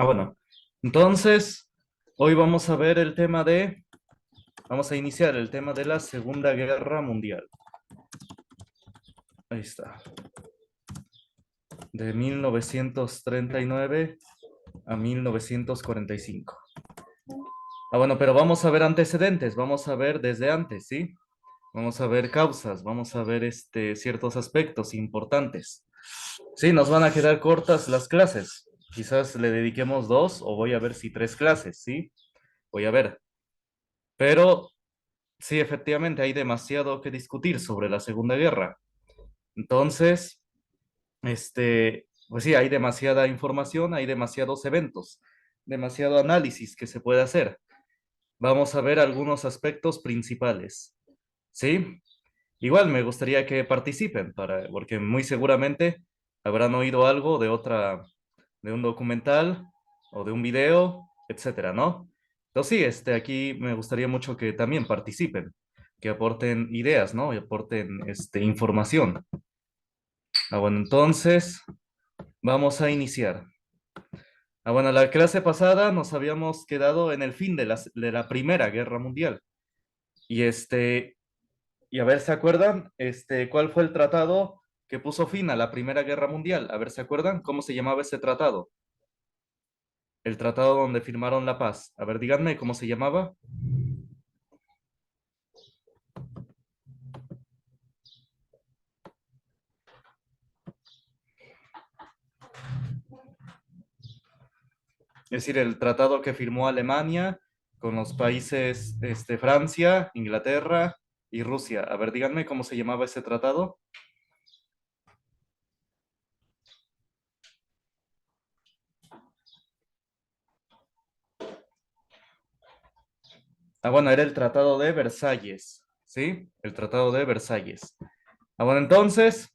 Bueno. Entonces, hoy vamos a ver vamos a iniciar el tema de la Segunda Guerra Mundial. Ahí está. De 1939 a 1945. Bueno, pero vamos a ver antecedentes, vamos a ver desde antes, ¿sí? Vamos a ver causas, vamos a ver ciertos aspectos importantes. Sí, nos van a quedar cortas las clases. Quizás le dediquemos dos o voy a ver si tres clases, ¿sí? Voy a ver. Pero sí, efectivamente, hay demasiado que discutir sobre la Segunda Guerra. Entonces, pues sí, hay demasiada información, hay demasiados eventos, demasiado análisis que se puede hacer. Vamos a ver algunos aspectos principales, ¿sí? Igual me gustaría que participen, porque muy seguramente habrán oído algo de un documental o de un video, etcétera, ¿no? Entonces sí, aquí me gustaría mucho que también participen, que aporten ideas, ¿no? Y aporten, información. Bueno, entonces vamos a iniciar. Bueno, la clase pasada nos habíamos quedado en el fin de la Primera Guerra Mundial. Y y a ver, ¿se acuerdan? ¿Cuál fue el tratado que puso fin a la Primera Guerra Mundial? A ver, ¿se acuerdan? ¿Cómo se llamaba ese tratado? El tratado donde firmaron la paz. A ver, díganme cómo se llamaba. Es decir, el tratado que firmó Alemania con los países, Francia, Inglaterra y Rusia. A ver, díganme cómo se llamaba ese tratado. Bueno, era el Tratado de Versalles, ¿sí? El Tratado de Versalles. Bueno, entonces,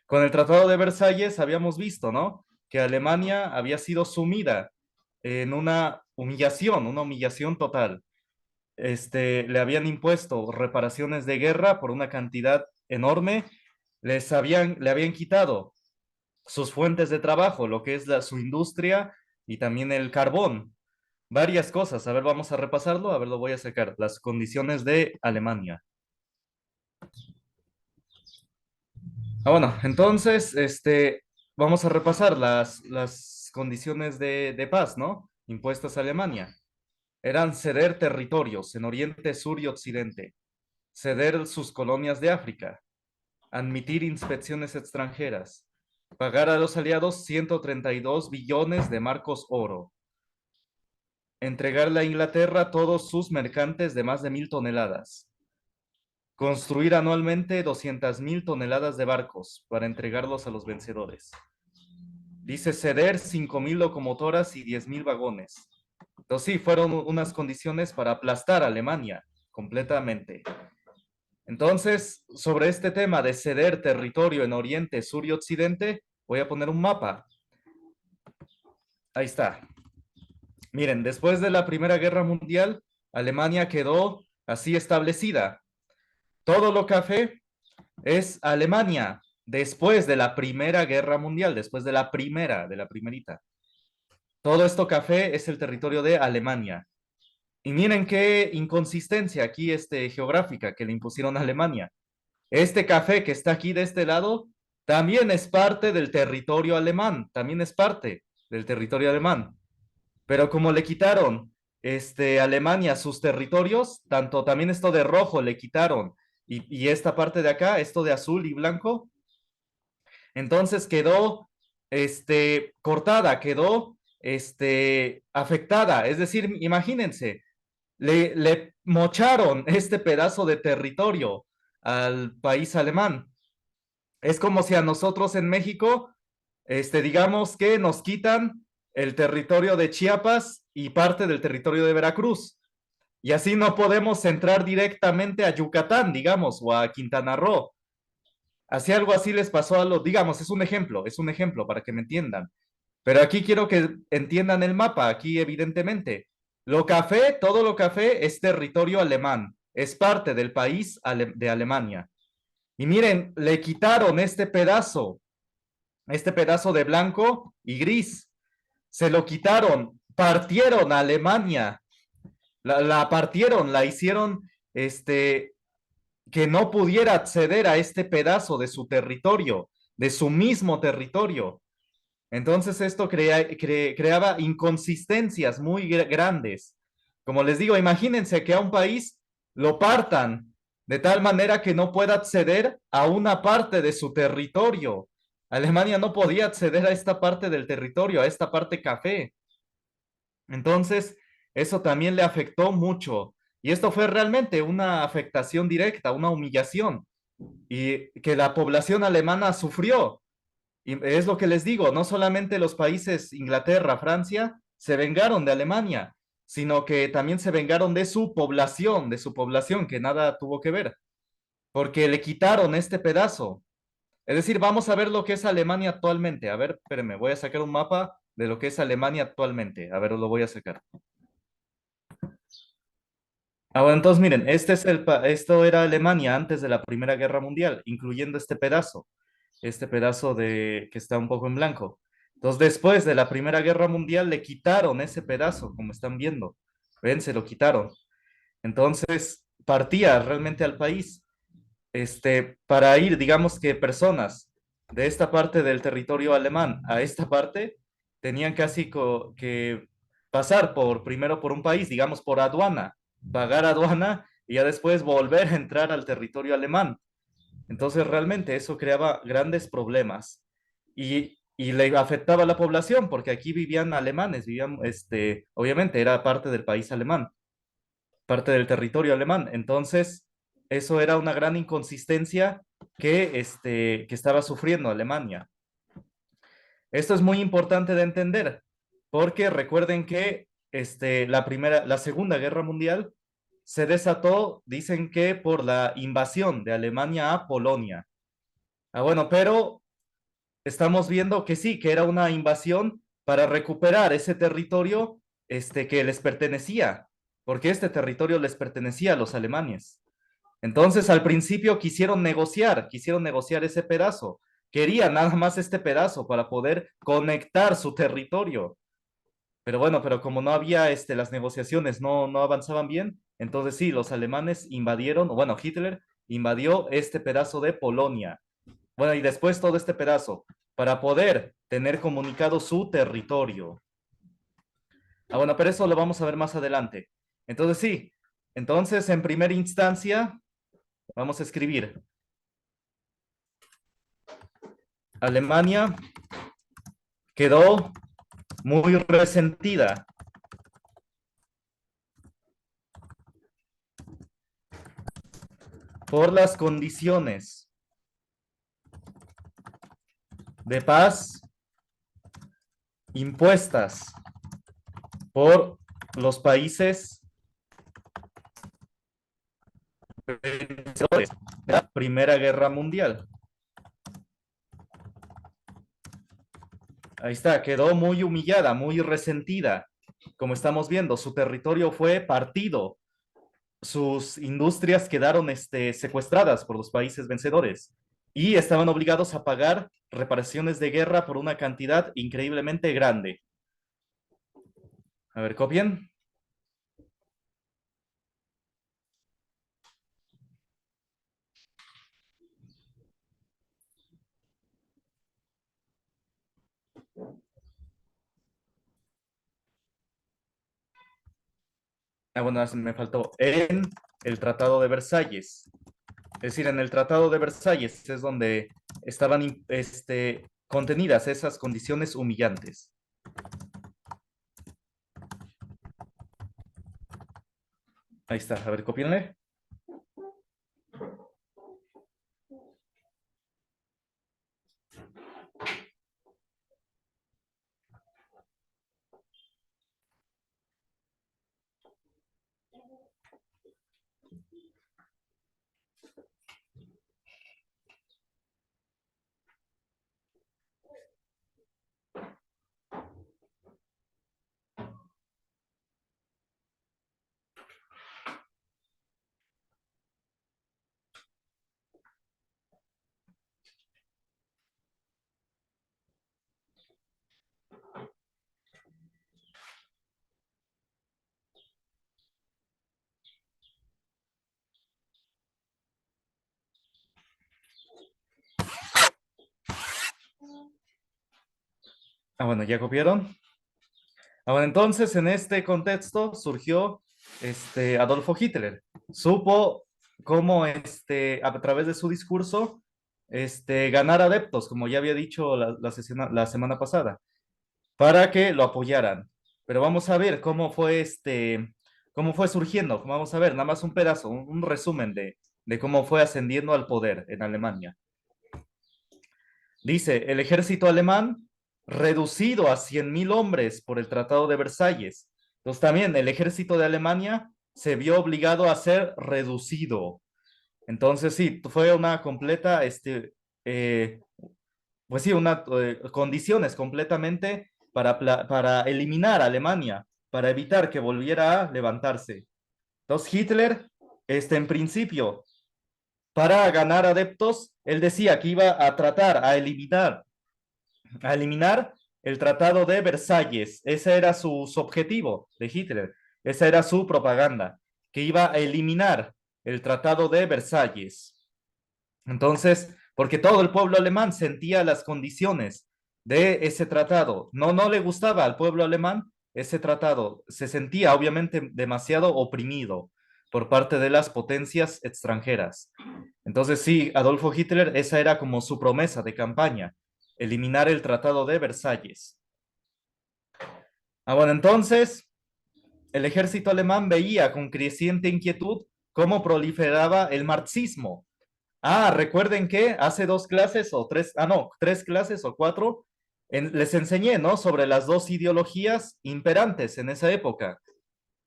con el Tratado de Versalles habíamos visto, ¿no? Que Alemania había sido sumida en una humillación total. Le habían impuesto reparaciones de guerra por una cantidad enorme, le habían quitado sus fuentes de trabajo, lo que es su industria y también el carbón, varias cosas. A ver, vamos a repasarlo, a ver, lo voy a sacar. Las condiciones de Alemania. Bueno, entonces, vamos a repasar las condiciones de paz, ¿no? Impuestas a Alemania. Eran ceder territorios en Oriente, Sur y Occidente, ceder sus colonias de África, admitir inspecciones extranjeras, pagar a los aliados 132 billones de marcos oro, entregarle a Inglaterra todos sus mercantes de más de 1.000 toneladas, construir anualmente 200.000 toneladas de barcos para entregarlos a los vencedores. Dice ceder 5.000 locomotoras y 10.000 vagones. Entonces sí, fueron unas condiciones para aplastar a Alemania completamente. Entonces, sobre este tema de ceder territorio en Oriente, Sur y Occidente, voy a poner un mapa. Ahí está. Miren, después de la Primera Guerra Mundial, Alemania quedó así establecida. Todo lo café es Alemania, después de la Primera Guerra Mundial, después de de la primerita. Todo esto café es el territorio de Alemania. Y miren qué inconsistencia aquí geográfica que le impusieron a Alemania. Este café que está aquí de este lado también es parte del territorio alemán, también es parte del territorio alemán. Pero como le quitaron Alemania sus territorios, tanto también esto de rojo le quitaron y esta parte de acá, esto de azul y blanco, entonces quedó cortada, quedó afectada. Es decir, imagínense, le mocharon este pedazo de territorio al país alemán. Es como si a nosotros en México, digamos que nos quitan el territorio de Chiapas y parte del territorio de Veracruz. Y así no podemos entrar directamente a Yucatán, digamos, o a Quintana Roo. Así algo así les pasó a los, digamos, es un ejemplo para que me entiendan. Pero aquí quiero que entiendan el mapa, aquí evidentemente. Todo lo café es territorio alemán, es parte del país de Alemania. Y miren, le quitaron este pedazo de blanco y gris. se lo quitaron, partieron a Alemania, la partieron, la hicieron, que no pudiera acceder a este pedazo de su territorio, de su mismo territorio. Entonces esto creaba inconsistencias muy grandes. Como les digo, imagínense que a un país lo partan de tal manera que no pueda acceder a una parte de su territorio. Alemania no podía acceder a esta parte del territorio, a esta parte café. Entonces, eso también le afectó mucho. Y esto fue realmente una afectación directa, una humillación, y que la población alemana sufrió. Y es lo que les digo, no solamente los países Inglaterra, Francia, se vengaron de Alemania, sino que también se vengaron de su población, que nada tuvo que ver, porque le quitaron este pedazo. Es decir, vamos a ver lo que es Alemania actualmente. A ver, espérenme, voy a sacar un mapa de lo que es Alemania actualmente. A ver, lo voy a sacar. Ah, bueno, entonces miren, esto era Alemania antes de la Primera Guerra Mundial, incluyendo este pedazo de que está un poco en blanco. Entonces, después de la Primera Guerra Mundial, le quitaron ese pedazo, como están viendo. Ven, se lo quitaron. Entonces, partía realmente al país, para ir, digamos que personas de esta parte del territorio alemán a esta parte, tenían casi que pasar primero por un país, digamos por aduana, pagar aduana y ya después volver a entrar al territorio alemán. Entonces realmente eso creaba grandes problemas y le afectaba a la población porque aquí vivían alemanes, vivían, obviamente era parte del país alemán, parte del territorio alemán. Entonces eso era una gran inconsistencia que estaba sufriendo Alemania. Esto es muy importante de entender porque recuerden que la Segunda Guerra Mundial se desató, dicen que por la invasión de Alemania a Polonia. Ah, bueno, pero estamos viendo que sí, que era una invasión para recuperar ese territorio que les pertenecía, porque este territorio les pertenecía a los alemanes. Entonces, al principio quisieron negociar ese pedazo. Querían nada más este pedazo para poder conectar su territorio. Pero bueno, pero como no había las negociaciones, no avanzaban bien, entonces sí, los alemanes invadieron, o bueno, Hitler invadió este pedazo de Polonia. Bueno, y después todo este pedazo, para poder tener comunicado su territorio. Ah, bueno, pero eso lo vamos a ver más adelante. Entonces, sí, entonces en primera instancia vamos a escribir Alemania quedó muy resentida por las condiciones de paz impuestas por los países vencedores de la Primera Guerra Mundial. Ahí está, quedó muy humillada, muy resentida. Como estamos viendo, su territorio fue partido, sus industrias quedaron secuestradas por los países vencedores y estaban obligados a pagar reparaciones de guerra por una cantidad increíblemente grande. A ver, copien. Ah, bueno, me faltó. En el Tratado de Versalles. Es decir, en el Tratado de Versalles es donde estaban contenidas esas condiciones humillantes. Ahí está. A ver, copienle. Bueno, ¿ya copiaron? Bueno, entonces en este contexto surgió Adolfo Hitler. Supo cómo a través de su discurso ganar adeptos, como ya había dicho la semana pasada, para que lo apoyaran. Pero vamos a ver cómo fue surgiendo. Vamos a ver nada más un pedazo, un resumen de cómo fue ascendiendo al poder en Alemania. Dice, el ejército alemán reducido a 100.000 hombres por el Tratado de Versalles. Entonces también el ejército de Alemania se vio obligado a ser reducido. Entonces sí, fue una completa, eh, pues sí, condiciones completamente para eliminar a Alemania, para evitar que volviera a levantarse. Entonces Hitler, en principio, para ganar adeptos, él decía que iba a tratar a eliminar el Tratado de Versalles. Ese era su objetivo de Hitler. Esa era su propaganda, que iba a eliminar el Tratado de Versalles. Entonces, porque todo el pueblo alemán sentía las condiciones de ese tratado. No le gustaba al pueblo alemán ese tratado. Se sentía obviamente demasiado oprimido por parte de las potencias extranjeras. Entonces, sí, Adolfo Hitler, esa era como su promesa de campaña, eliminar el Tratado de Versalles. Bueno, entonces el ejército alemán veía con creciente inquietud cómo proliferaba el marxismo. Recuerden que hace 2 clases o 3, no, 3 clases o 4, les enseñé, ¿no? Sobre las dos ideologías imperantes en esa época.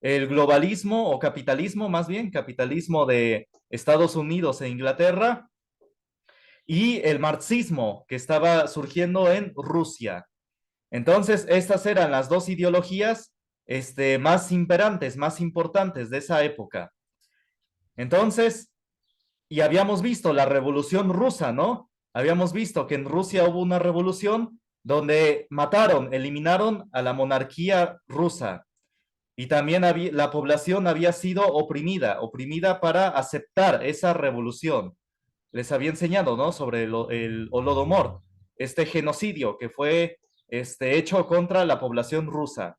El globalismo o capitalismo, más bien, capitalismo de Estados Unidos e Inglaterra, y el marxismo que estaba surgiendo en Rusia. Entonces, estas eran las dos ideologías más imperantes, más importantes de esa época. Entonces, y habíamos visto la revolución rusa, ¿no? Habíamos visto que en Rusia hubo una revolución donde mataron, eliminaron a la monarquía rusa. Y también la población había sido oprimida para aceptar esa revolución. Les había enseñado, ¿no? Sobre el Holodomor, este genocidio que fue hecho contra la población rusa.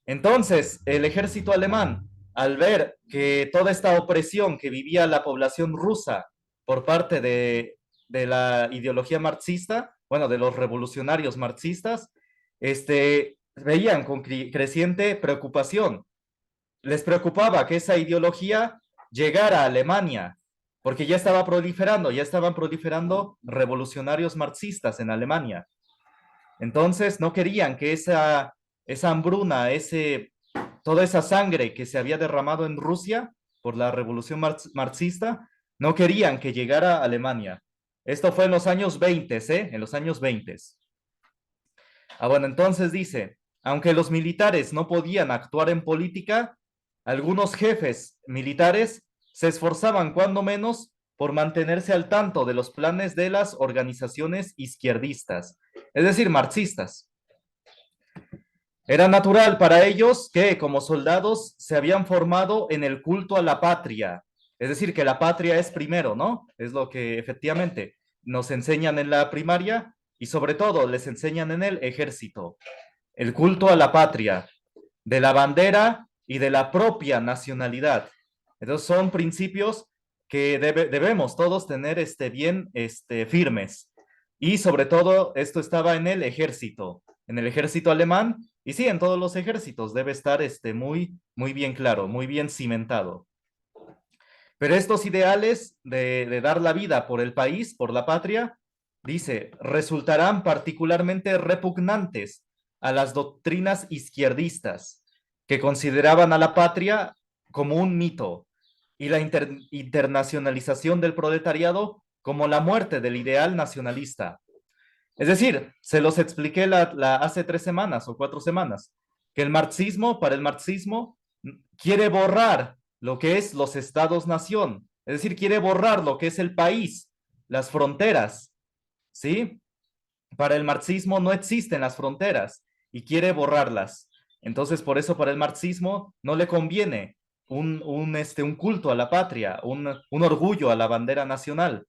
Entonces, el ejército alemán, al ver que toda esta opresión que vivía la población rusa por parte de la ideología marxista, bueno, de los revolucionarios marxistas, veían con creciente preocupación. Les preocupaba que esa ideología llegara a Alemania, porque ya estaban proliferando revolucionarios marxistas en Alemania. Entonces no querían que esa hambruna, toda esa sangre que se había derramado en Rusia por la revolución marxista, no querían que llegara a Alemania. Esto fue en los años 20, ¿eh? En los años 20. Bueno, entonces dice, aunque los militares no podían actuar en política, algunos jefes militares se esforzaban cuando menos por mantenerse al tanto de los planes de las organizaciones izquierdistas, es decir, marxistas. Era natural para ellos que, como soldados, se habían formado en el culto a la patria. Es decir, que la patria es primero, ¿no? Es lo que efectivamente nos enseñan en la primaria y sobre todo les enseñan en el ejército. El culto a la patria, de la bandera y de la propia nacionalidad. Entonces son principios que debemos todos tener bien firmes. Y sobre todo esto estaba en el ejército alemán, y sí, en todos los ejércitos debe estar muy bien claro, muy bien cimentado. Pero estos ideales de dar la vida por el país, por la patria, dice, resultarán particularmente repugnantes a las doctrinas izquierdistas, que consideraban a la patria como un mito y la internacionalización del proletariado como la muerte del ideal nacionalista. Es decir, se los expliqué hace 3 semanas o 4 semanas, que para el marxismo, quiere borrar lo que es los estados-nación, es decir, quiere borrar lo que es el país, las fronteras, ¿sí? Para el marxismo no existen las fronteras y quiere borrarlas. Entonces, por eso para el marxismo no le conviene un culto a la patria, un orgullo a la bandera nacional.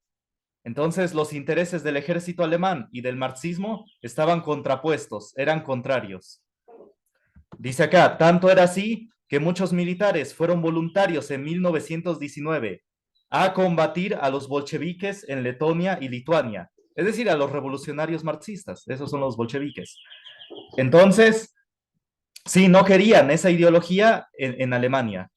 Entonces los intereses del ejército alemán y del marxismo estaban contrapuestos, eran contrarios. Dice acá, tanto era así que muchos militares fueron voluntarios en 1919 a combatir a los bolcheviques en Letonia y Lituania, es decir, a los revolucionarios marxistas, esos son los bolcheviques. Entonces, sí, no querían esa ideología en Alemania,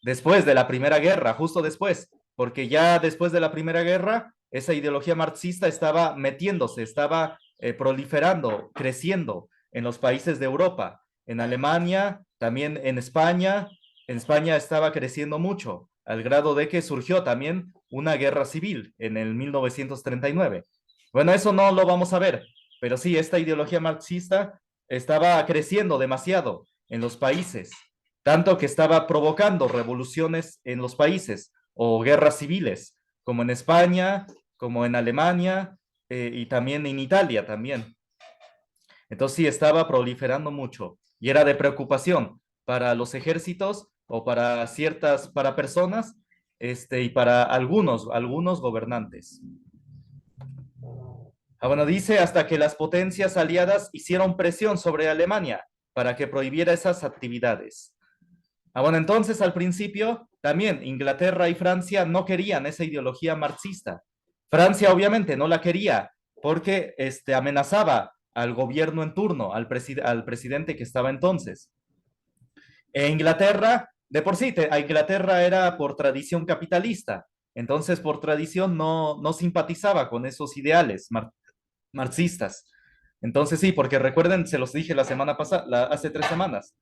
después de la Primera Guerra, justo después, porque ya después de la Primera Guerra, esa ideología marxista estaba metiéndose, estaba proliferando, creciendo en los países de Europa, en Alemania, también en España estaba creciendo mucho, al grado de que surgió también una guerra civil en el 1939. Bueno, eso no lo vamos a ver, pero sí, esta ideología marxista estaba creciendo demasiado en los países, tanto que estaba provocando revoluciones en los países o guerras civiles, como en España, como en Alemania y también en Italia también. Entonces sí, estaba proliferando mucho y era de preocupación para los ejércitos o para para personas y para algunos gobernantes. Bueno, dice hasta que las potencias aliadas hicieron presión sobre Alemania para que prohibiera esas actividades. Bueno, entonces al principio también Inglaterra y Francia no querían esa ideología marxista. Francia obviamente no la quería porque amenazaba al gobierno en turno, al presidente que estaba entonces. Inglaterra, de por sí, a Inglaterra era por tradición capitalista, entonces por tradición no simpatizaba con esos ideales marxistas. Entonces sí, porque recuerden, se los dije la semana pasada, hace 3 semanas,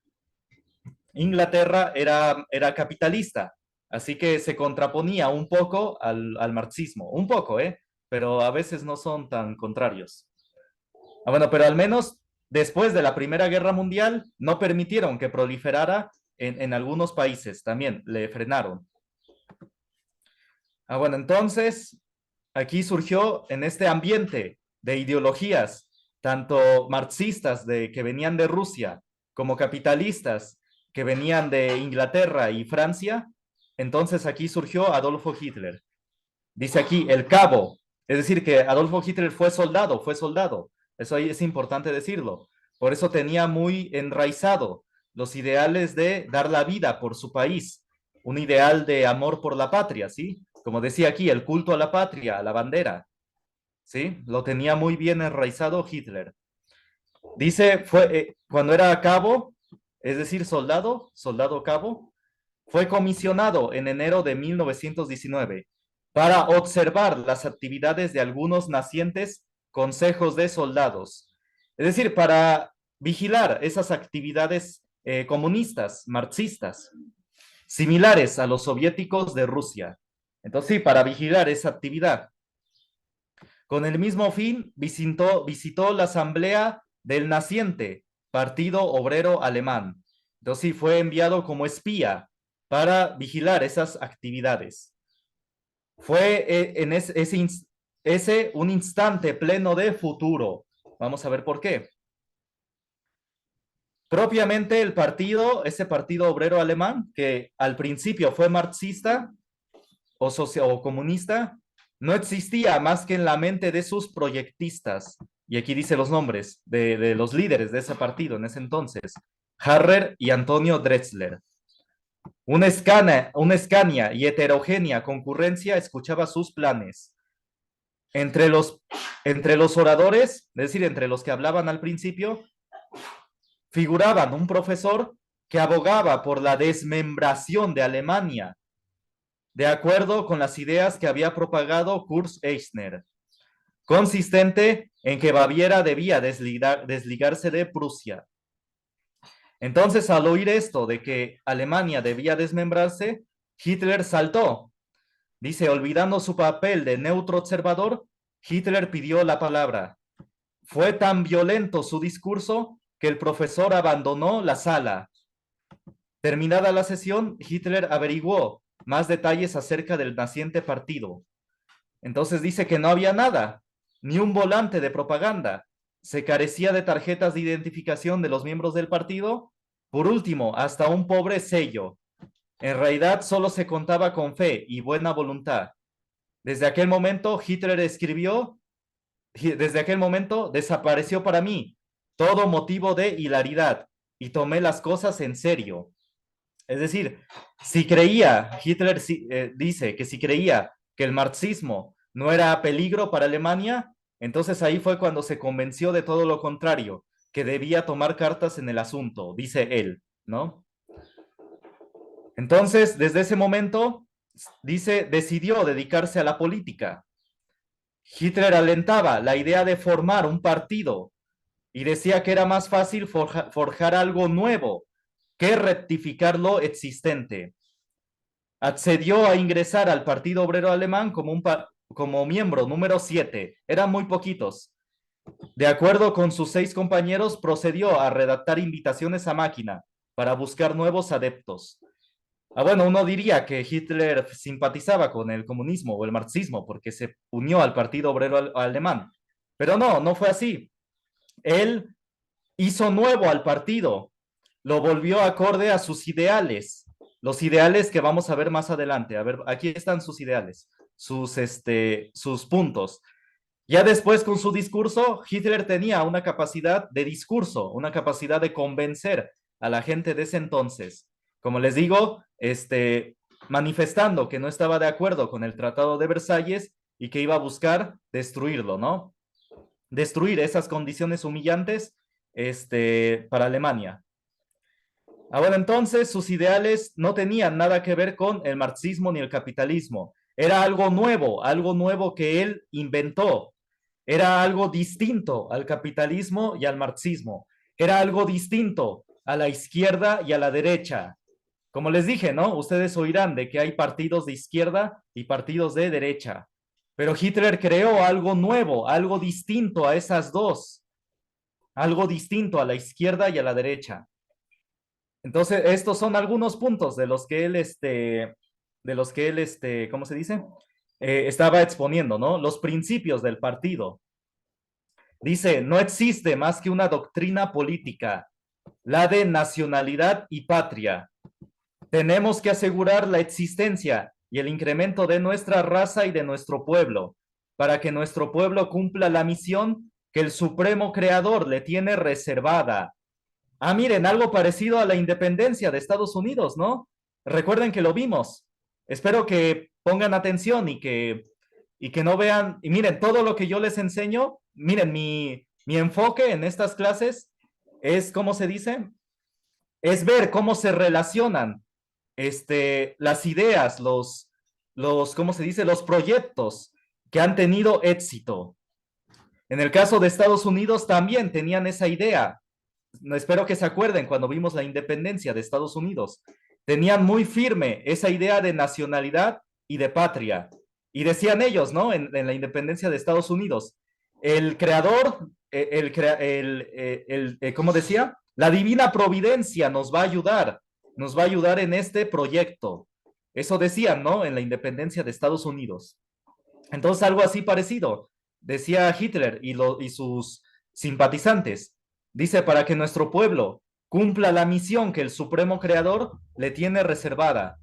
Inglaterra era capitalista, así que se contraponía un poco al marxismo, un poco, ¿eh? Pero a veces no son tan contrarios. Bueno, pero al menos después de la Primera Guerra Mundial no permitieron que proliferara en algunos países, también le frenaron. Bueno, entonces aquí surgió en este ambiente de ideologías, tanto marxistas que venían de Rusia como capitalistas que venían de Inglaterra y Francia, entonces aquí surgió Adolfo Hitler. Dice aquí el cabo, es decir, que Adolfo Hitler fue soldado, fue soldado. Eso ahí es importante decirlo. Por eso tenía muy enraizado los ideales de dar la vida por su país, un ideal de amor por la patria, ¿sí? Como decía aquí, el culto a la patria, a la bandera, ¿sí? Lo tenía muy bien enraizado Hitler. Dice, cuando era cabo, es decir, soldado cabo, fue comisionado en enero de 1919 para observar las actividades de algunos nacientes consejos de soldados, es decir, para vigilar esas actividades comunistas, marxistas, similares a los soviéticos de Rusia. Entonces, sí, para vigilar esa actividad. Con el mismo fin, visitó la asamblea del naciente Partido Obrero Alemán. Entonces, sí, fue enviado como espía para vigilar esas actividades. Fue en ese un instante pleno de futuro. Vamos a ver por qué. Propiamente el partido, ese Partido Obrero Alemán, que al principio fue marxista o comunista, no existía más que en la mente de sus proyectistas. Y aquí dice los nombres de los líderes de ese partido en ese entonces. Harrer y Antonio Drexler. Una escania y heterogénea concurrencia escuchaba sus planes. Entre los oradores, es decir, entre los que hablaban al principio, figuraban un profesor que abogaba por la desmembración de Alemania, de acuerdo con las ideas que había propagado Kurt Eichner, consistente en que Baviera debía desligarse de Prusia. Entonces, al oír esto de que Alemania debía desmembrarse, Hitler saltó. Dice, olvidando su papel de neutro observador, Hitler pidió la palabra. Fue tan violento su discurso que el profesor abandonó la sala. Terminada la sesión, Hitler averiguó más detalles acerca del naciente partido. Entonces dice que no había nada, ni un volante de propaganda. Se carecía de tarjetas de identificación de los miembros del partido. Por último, hasta un pobre sello. En realidad solo se contaba con fe y buena voluntad. Desde aquel momento, Hitler escribió, desde aquel momento desapareció para mí todo motivo de hilaridad y tomé las cosas en serio. Es decir, si creía, Hitler dice que si creía que el marxismo no era peligro para Alemania, entonces ahí fue cuando se convenció de todo lo contrario, que debía tomar cartas en el asunto, dice él, ¿no? Entonces, desde ese momento, dice, decidió dedicarse a la política. Hitler alentaba la idea de formar un partido y decía que era más fácil forjar algo nuevo que rectificar lo existente. Accedió a ingresar al Partido Obrero Alemán como miembro número 7. Eran muy poquitos. De acuerdo con sus 6 compañeros, procedió a redactar invitaciones a máquina para buscar nuevos adeptos. Bueno, uno diría que Hitler simpatizaba con el comunismo o el marxismo porque se unió al Partido Obrero Alemán. Pero no, no fue así. Él hizo nuevo al partido, lo volvió acorde a sus ideales, los ideales que vamos a ver más adelante. A ver, aquí están sus ideales, sus puntos. Ya después con su discurso, Hitler tenía una capacidad de discurso, una capacidad de convencer a la gente de ese entonces. Como les digo, manifestando que no estaba de acuerdo con el Tratado de Versalles y que iba a buscar destruirlo, ¿no? Destruir esas condiciones humillantes para Alemania. Bueno, entonces sus ideales no tenían nada que ver con el marxismo ni el capitalismo. Era algo nuevo que él inventó. Era algo distinto al capitalismo y al marxismo. Era algo distinto a la izquierda y a la derecha. Como les dije, ¿no? Ustedes oirán de que hay partidos de izquierda y partidos de derecha. Pero Hitler creó algo nuevo, algo distinto a esas dos, algo distinto a la izquierda y a la derecha. Entonces, estos son algunos puntos de los que él, ¿cómo se dice? Estaba exponiendo, ¿no? Los principios del partido. Dice, no existe más que una doctrina política, la de nacionalidad y patria. Tenemos que asegurar la existencia y el incremento de nuestra raza y de nuestro pueblo, para que nuestro pueblo cumpla la misión que el Supremo Creador le tiene reservada. Miren, algo parecido a la independencia de Estados Unidos, ¿no? Recuerden que lo vimos. Espero que pongan atención y que no vean, y miren, todo lo que yo les enseño, miren, mi enfoque en estas clases es, ¿cómo se dice? Es ver cómo se relacionan las ideas, ¿cómo se dice? Los proyectos que han tenido éxito. En el caso de Estados Unidos también tenían esa idea. Espero que se acuerden cuando vimos la independencia de Estados Unidos. Tenían muy firme esa idea de nacionalidad y de patria. Y decían ellos, ¿no? En la independencia de Estados Unidos, el creador, ¿cómo decía? La divina providencia nos va a ayudar en este proyecto. Eso decían, ¿no? En la independencia de Estados Unidos. Entonces, algo así parecido, decía Hitler y sus simpatizantes. Dice, para que nuestro pueblo cumpla la misión que el Supremo Creador le tiene reservada.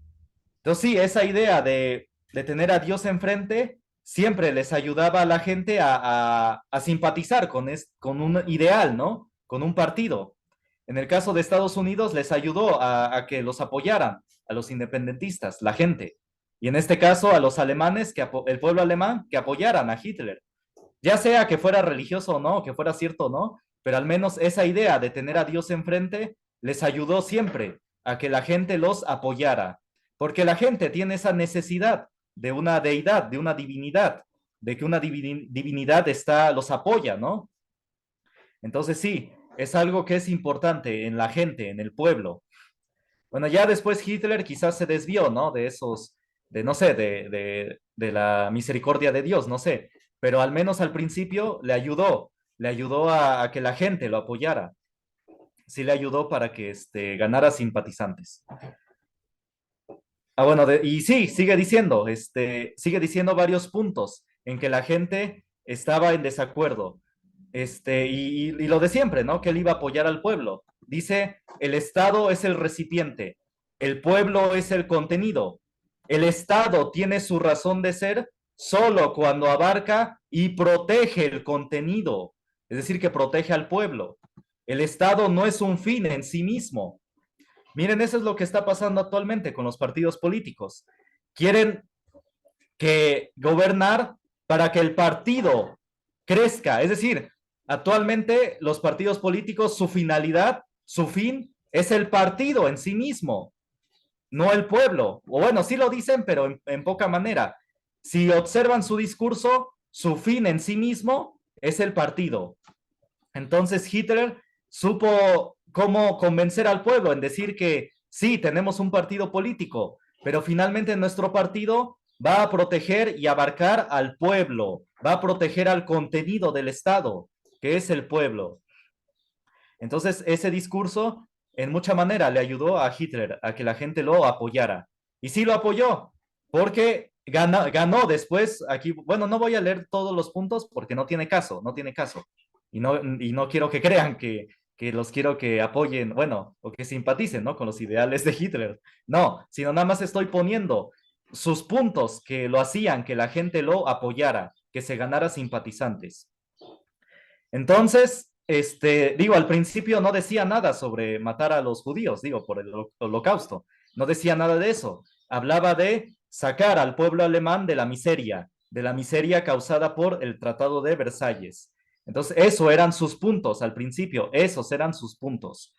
Entonces, sí, esa idea de tener a Dios enfrente siempre les ayudaba a la gente a simpatizar con un ideal, ¿no? Con un partido. En el caso de Estados Unidos, les ayudó a que los apoyaran, a los independentistas, la gente. Y en este caso, a los alemanes, el pueblo alemán, que apoyaran a Hitler. Ya sea que fuera religioso o no, que fuera cierto o no, pero al menos esa idea de tener a Dios enfrente les ayudó siempre a que la gente los apoyara. Porque la gente tiene esa necesidad de una deidad, de una divinidad, de que una divinidad los apoya, ¿no? Entonces sí, es algo que es importante en la gente, en el pueblo. Bueno, ya después Hitler quizás se desvió, ¿no? De esos, de no sé, de la misericordia de Dios, no sé, pero al menos al principio le ayudó a que la gente lo apoyara. Sí le ayudó para que ganara simpatizantes. Bueno, y sí, sigue diciendo varios puntos en que la gente estaba en desacuerdo. Y lo de siempre, ¿no? Que él iba a apoyar al pueblo. Dice, el Estado es el recipiente, el pueblo es el contenido. El Estado tiene su razón de ser solo cuando abarca y protege el contenido, es decir, que protege al pueblo. El Estado no es un fin en sí mismo. Miren, eso es lo que está pasando actualmente con los partidos políticos. Quieren que gobernar para que el partido crezca. Es decir, actualmente los partidos políticos, su finalidad, su fin, es el partido en sí mismo, no el pueblo. O bueno, sí lo dicen, pero en poca manera. Si observan su discurso, su fin en sí mismo es el partido. Entonces Hitler supo cómo convencer al pueblo en decir que sí, tenemos un partido político, pero finalmente nuestro partido va a proteger y abarcar al pueblo, va a proteger al contenido del Estado, que es el pueblo. Entonces, ese discurso en mucha manera le ayudó a Hitler a que la gente lo apoyara. Y sí lo apoyó, porque ganó después aquí. Bueno, no voy a leer todos los puntos porque no tiene caso, no tiene caso. Y no quiero que crean que los quiero que apoyen, bueno, o que simpaticen, ¿no? Con los ideales de Hitler. No, sino nada más estoy poniendo sus puntos que lo hacían que la gente lo apoyara, que se ganara simpatizantes. Entonces, digo, al principio no decía nada sobre matar a los judíos, digo, por el holocausto. No decía nada de eso. Hablaba de sacar al pueblo alemán de la miseria causada por el Tratado de Versalles. Entonces, eso eran sus puntos al principio, esos eran sus puntos.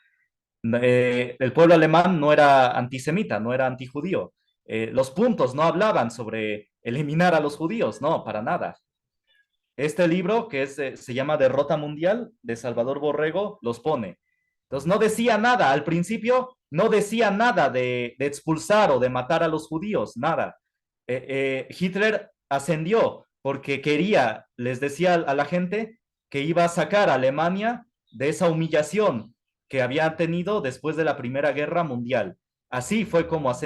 El pueblo alemán no era antisemita, no era antijudío. Los puntos no hablaban sobre eliminar a los judíos, no, para nada. Este libro, que se llama Derrota Mundial, de Salvador Borrego, los pone. Entonces, no decía nada, al principio no decía nada de expulsar o de matar a los judíos, nada. Hitler ascendió porque quería, les decía a la gente que iba a sacar a Alemania de esa humillación que había tenido después de la Primera Guerra Mundial. Así fue como ascendió.